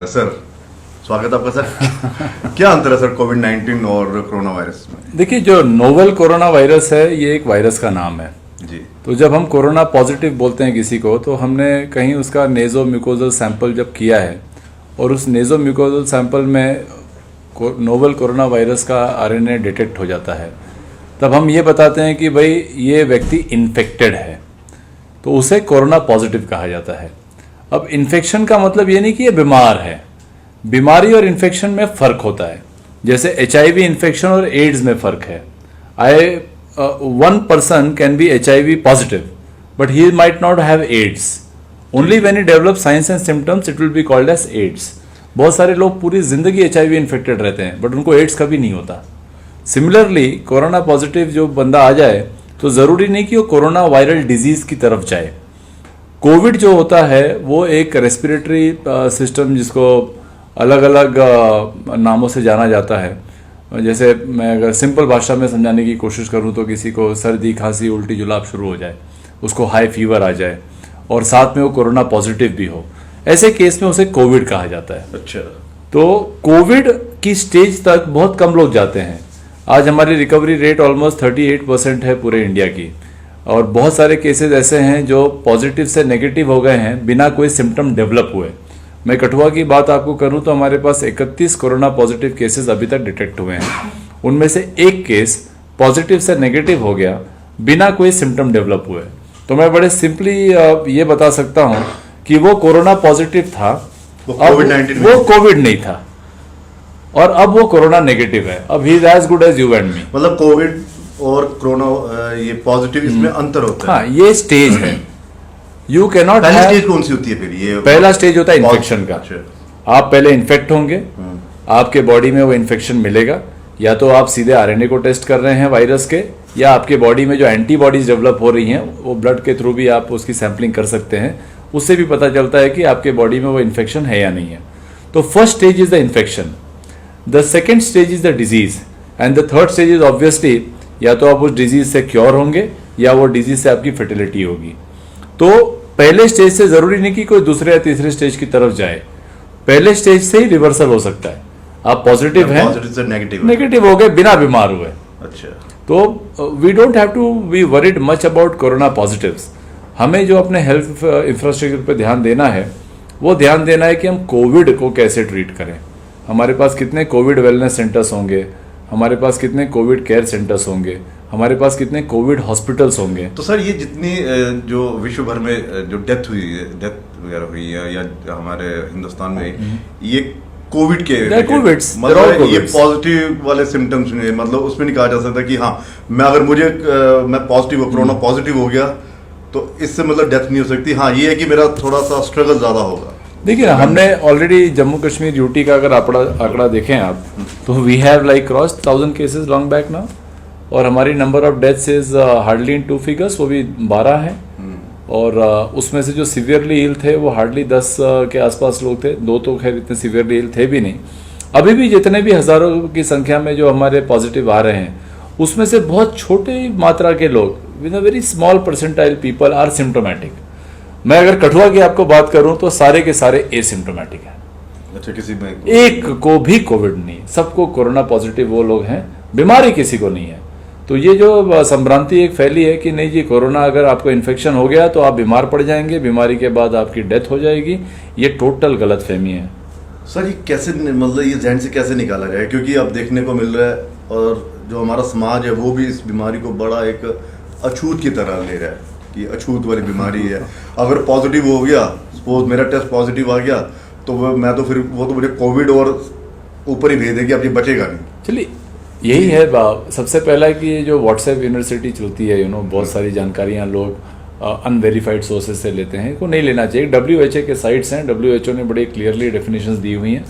Sir, स्वागत है आपका सर। क्या अंतर है सर कोविड-19 और कोरोना वायरस में? देखिए, जो नोवेल कोरोना वायरस है ये एक वायरस का नाम है जी। तो जब हम कोरोना पॉजिटिव बोलते हैं किसी को तो हमने कहीं उसका नेजो म्यूकोजल सैंपल जब किया है और उस नेजो म्यूकोजल सैंपल में नोवेल कोरोना वायरस का आरएनए डिटेक्ट हो जाता है, तब हम ये बताते हैं कि भाई ये व्यक्ति इन्फेक्टेड है, तो उसे कोरोना पॉजिटिव कहा जाता है। अब इन्फेक्शन का मतलब ये नहीं कि ये बीमार है, बीमारी और इन्फेक्शन में फ़र्क होता है। जैसे HIV इन्फेक्शन और एड्स में फ़र्क है। one person can be HIV positive, but he might not have AIDS. Only when he develops signs and symptoms, it will be called as AIDS. बहुत सारे लोग पूरी जिंदगी HIV इन्फेक्टेड रहते हैं, बट उनको एड्स कभी नहीं होता। सिमिलरली कोरोना पॉजिटिव जो बंदा आ जाए तो ज़रूरी नहीं कि वो कोरोना वायरल डिजीज़ की तरफ जाए। कोविड जो होता है वो एक रेस्पिरेटरी सिस्टम जिसको अलग अलग नामों से जाना जाता है। जैसे मैं अगर सिंपल भाषा में समझाने की कोशिश करूं तो किसी को सर्दी खांसी उल्टी जुलाब शुरू हो जाए, उसको हाई फीवर आ जाए और साथ में वो कोरोना पॉजिटिव भी हो, ऐसे केस में उसे कोविड कहा जाता है। अच्छा। तो कोविड की स्टेज तक बहुत कम लोग जाते हैं। आज हमारी रिकवरी रेट ऑलमोस्ट 38% है पूरे इंडिया की, और बहुत सारे केसेस ऐसे हैं जो पॉजिटिव से नेगेटिव हो गए हैं बिना कोई सिम्टम डेवलप हुए। मैं कठुआ की बात आपको करूं तो हमारे पास 31 कोरोना पॉजिटिव केसेस अभी तक डिटेक्ट हुए हैं। उनमें से एक केस पॉजिटिव से नेगेटिव हो गया बिना कोई सिम्टम डेवलप हुए। तो मैं बड़े सिंपली ये बता सकता हूं कि वो कोरोना पॉजिटिव था, वो कोविड नहीं था, और अब वो कोरोना नेगेटिव है। अब he is as good as you and me. मतलब कोविड और कोरोना ये पॉजिटिव, इसमें अंतर होता है। हाँ, ये स्टेज है। You cannot. पहली स्टेज कौन सी होती है फिर? ये पहला स्टेज होता है इन्फेक्शन का। आप पहले इन्फेक्ट होंगे, आपके बॉडी में वो इन्फेक्शन मिलेगा, या तो आप सीधे आरएनए को टेस्ट कर रहे हैं वायरस के, या आपके बॉडी में जो एंटीबॉडीज डेवलप हो रही हैं वो ब्लड के थ्रू भी आप उसकी सैंपलिंग कर सकते हैं। उससे भी पता चलता है कि आपके बॉडी में वो इन्फेक्शन है या नहीं है। तो first stage is the infection, the second stage is the disease, and the third stage is obviously या तो आप उस डिजीज से क्योर होंगे या वो डिजीज से आपकी फर्टिलिटी होगी। तो पहले स्टेज से जरूरी नहीं कि कोई दूसरे या तीसरे स्टेज की तरफ जाए, पहले स्टेज से ही रिवर्सल हो सकता है। आप पॉजिटिव हैं, पॉजिटिव से नेगेटिव हो गए बिना बीमार हुए। अच्छा। तो we don't have to be worried much about corona positives. हमें जो अपने हेल्थ इंफ्रास्ट्रक्चर पर ध्यान देना है वो ध्यान देना है कि हम कोविड को कैसे ट्रीट करें। हमारे पास कितने कोविड वेलनेस सेंटर्स होंगे, हमारे पास कितने कोविड केयर सेंटर्स होंगे, हमारे पास कितने कोविड हॉस्पिटल्स होंगे। तो सर ये जितनी जो विश्व भर में जो डेथ वगैरह हुई है या हमारे हिंदुस्तान में, ये कोविड के मतलब ये पॉजिटिव वाले सिम्टम्स में, मतलब उसमें नहीं कहा जा सकता कि हाँ मैं अगर मैं पॉजिटिव कोरोना पॉजिटिव हो गया तो इससे मतलब डेथ नहीं हो सकती। हाँ, ये है कि मेरा थोड़ा सा स्ट्रगल ज्यादा होगा। देखिए ना, हमने ऑलरेडी जम्मू कश्मीर यूटी का अगर आंकड़ा देखें आप, तो we have like cross 1000 cases long back now, और हमारी number of deaths is hardly in 2 figures, वो भी 12 है। और उसमें से जो सीवियरली इल थे वो हार्डली 10 के आसपास लोग थे। 2 तो खैर इतने सीवियरली इल थे भी नहीं। अभी भी जितने भी हजारों की संख्या में जो हमारे पॉजिटिव आ रहे हैं, उसमें से बहुत छोटी मात्रा के लोग, with a very small percentile people are symptomatic. मैं अगर कठुआ की आपको बात करूं तो सारे के सारे एसिम्टोमेटिक हैं। अच्छा, किसी में एक को भी कोविड नहीं, सबको कोरोना पॉजिटिव वो लोग हैं, बीमारी किसी को नहीं है। तो ये जो संभ्रांति एक फैली है कि नहीं जी कोरोना अगर आपको इन्फेक्शन हो गया तो आप बीमार पड़ जाएंगे, बीमारी के बाद आपकी डेथ हो जाएगी, ये टोटल गलत फहमी है। सर ये कैसे, मतलब ये जहन से कैसे निकाला जाए? क्योंकि अब देखने को मिल रहा है और जो हमारा समाज है वो भी इस बीमारी को बड़ा एक अछूत की तरह ले रहा है कि अछूत वाली बीमारी है। अगर पॉजिटिव हो गया, सपोज मेरा टेस्ट पॉजिटिव आ गया, तो मैं तो फिर वो तो मुझे कोविड और ऊपर ही भेज देगी, अब ये बचेगा नहीं। चलिए, यही है सबसे पहला कि जो व्हाट्सएप यूनिवर्सिटी चलती है, बहुत सारी जानकारियां लोग अनवेरीफाइड सोर्सेज से लेते हैं, को नहीं लेना चाहिए। WHO के साइट्स हैं, WHO ने बड़े क्लियरली डेफिनेशंस दी हुई हैं।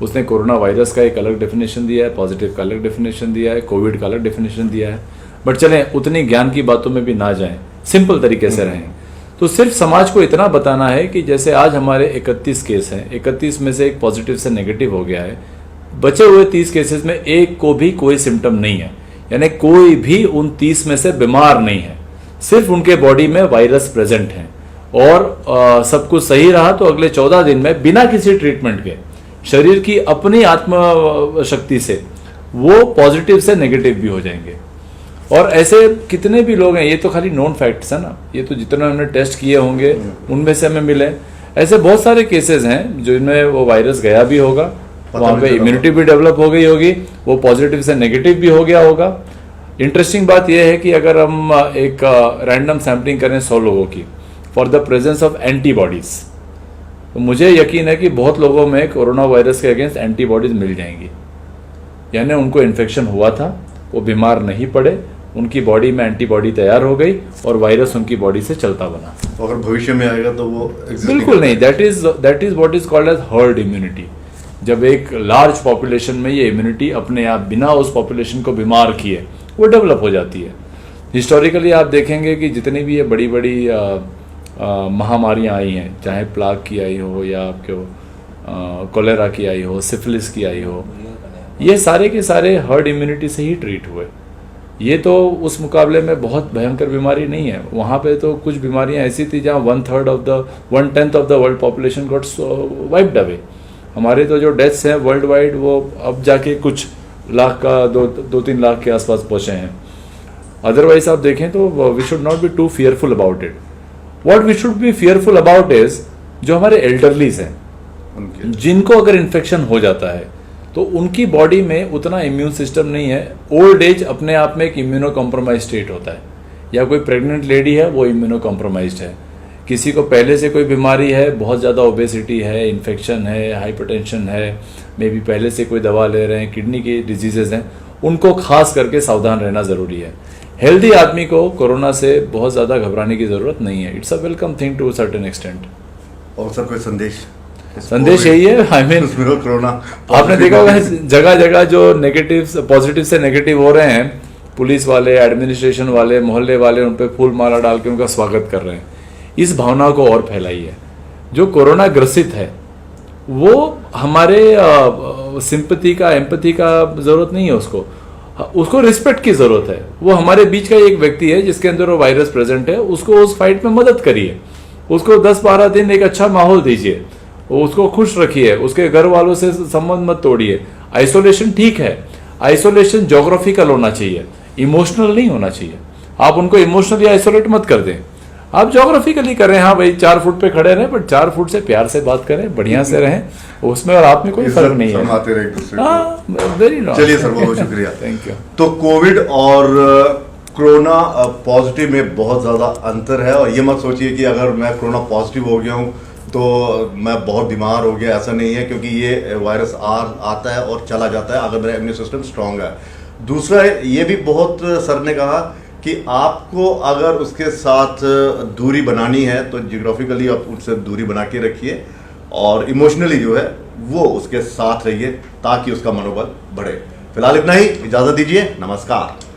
उसने कोरोना वायरस का एक अलग डेफिनेशन दिया है, पॉजिटिव का अलग डेफिनेशन दिया है, कोविड का अलग डेफिनेशन दिया है। बट चलें, उतनी ज्ञान की बातों में भी ना जाएं, सिंपल तरीके से रहें। तो सिर्फ समाज को इतना बताना है कि जैसे आज हमारे 31 केस हैं, 31 में से एक पॉजिटिव से नेगेटिव हो गया है, बचे हुए 30 केसेस में एक को भी कोई सिम्टम नहीं है, यानी कोई भी उन 30 में से बीमार नहीं है, सिर्फ उनके बॉडी में वायरस प्रेजेंट है। और सब कुछ सही रहा तो अगले 14 दिन में बिना किसी ट्रीटमेंट के शरीर की अपनी आत्म शक्ति से वो पॉजिटिव से नेगेटिव भी हो जाएंगे। और ऐसे कितने भी लोग हैं, ये तो खाली नोन फैक्ट्स है ना, ये तो जितने हमने टेस्ट किए होंगे उनमें से हमें मिले, ऐसे बहुत सारे केसेस हैं जो इनमें वो वायरस गया भी होगा, वहां पे इम्यूनिटी भी डेवलप हो गई होगी, वो पॉजिटिव से नेगेटिव भी हो गया होगा। इंटरेस्टिंग बात यह है कि अगर हम एक रैंडम सैम्पलिंग करें 100 लोगों की for the presence of antibodies, तो मुझे यकीन है कि बहुत लोगों में कोरोना वायरस के अगेंस्ट एंटीबॉडीज मिल जाएंगी, यानी उनको इन्फेक्शन हुआ था, वो बीमार नहीं पड़े, उनकी बॉडी में एंटीबॉडी तैयार हो गई और वायरस उनकी बॉडी से चलता बना। तो अगर भविष्य में आएगा तो वो बिल्कुल नहीं, that is what is called as herd immunity. जब एक लार्ज पॉपुलेशन में ये इम्यूनिटी अपने आप बिना उस पॉपुलेशन को बीमार किए वो डेवलप हो जाती है। हिस्टोरिकली आप देखेंगे कि जितनी भी ये बड़ी बड़ी महामारियां आई हैं, चाहे प्लाग की आई हो या आपके कोलेरा की आई हो, सिफिलिस की आई हो, ये सारे के सारे हर्ड इम्यूनिटी से ही ट्रीट हुए। ये तो उस मुकाबले में बहुत भयंकर बीमारी नहीं है। वहाँ पे तो कुछ बीमारियां ऐसी थी जहाँ 1/10 of the world population got wiped away. हमारे तो जो डेथ्स हैं वर्ल्ड वाइड वो अब जाके कुछ लाख का 2-3 लाख के आसपास पहुँचे हैं। अदरवाइज आप देखें तो we should not be too fearful about it. What we should be fearful about is जो हमारे एल्डरलीज हैं, जिनको अगर इन्फेक्शन हो जाता है तो उनकी बॉडी में उतना इम्यून सिस्टम नहीं है। ओल्ड एज अपने आप में एक इम्यूनो कॉम्प्रोमाइज स्टेट होता है, या कोई प्रेग्नेंट लेडी है वो इम्यूनो कॉम्प्रोमाइज्ड है, किसी को पहले से कोई बीमारी है, बहुत ज़्यादा ओबेसिटी है, इन्फेक्शन है, हाइपरटेंशन है, मे बी पहले से कोई दवा ले रहे हैं, किडनी की डिजीजेज हैं, उनको खास करके सावधान रहना ज़रूरी है। हेल्दी आदमी को कोरोना से बहुत ज़्यादा घबराने की ज़रूरत नहीं है। It's a welcome thing to a certain extent. और सर कोई संदेश यही है, आई मीन कोरोना आपने देखा होगा जगह जगह जो नेगेटिव पॉजिटिव से नेगेटिव हो रहे हैं, पुलिस वाले, एडमिनिस्ट्रेशन वाले, मोहल्ले वाले उन पे फूल माला डाल के उनका स्वागत कर रहे हैं। इस भावना को और फैलाइए। जो कोरोना ग्रसित है वो हमारे सिंपैथी का, एम्पैथी का जरूरत नहीं है, उसको रिस्पेक्ट की जरूरत है। वो हमारे बीच का एक व्यक्ति है जिसके अंदर वो वायरस प्रेजेंट है, उसको उस फाइट में मदद करिए, उसको 10-12 दिन एक अच्छा माहौल दीजिए, उसको खुश रखिए, उसके घर वालों से संबंध मत तोड़िए। आइसोलेशन ठीक है, आइसोलेशन ज्योग्राफिकल होना चाहिए, इमोशनल नहीं होना चाहिए। आप उनको इमोशनली आइसोलेट मत कर दें, आप ज्योग्राफिकली करें। हाँ भाई 4 फुट पे खड़े रहें, बट 4 फुट से प्यार से बात करें, बढ़िया से रहें, उसमें और आप में कोई फर्क नहीं है। Very nice. चलिए सर, बहुत शुक्रिया, थैंक यू। तो कोविड और कोरोना पॉजिटिव में बहुत ज्यादा अंतर है, और ये मत सोचिए कि अगर मैं कोरोना पॉजिटिव हो गया हूँ तो मैं बहुत बीमार हो गया, ऐसा नहीं है, क्योंकि ये वायरस आता है और चला जाता है अगर मेरा इम्यून सिस्टम स्ट्रांग है। दूसरा ये भी बहुत सर ने कहा कि आपको अगर उसके साथ दूरी बनानी है तो जियोग्राफिकली आप उससे दूरी बना के रखिए, और इमोशनली जो है वो उसके साथ रहिए ताकि उसका मनोबल बढ़े। फिलहाल इतना ही, इजाजत दीजिए, नमस्कार।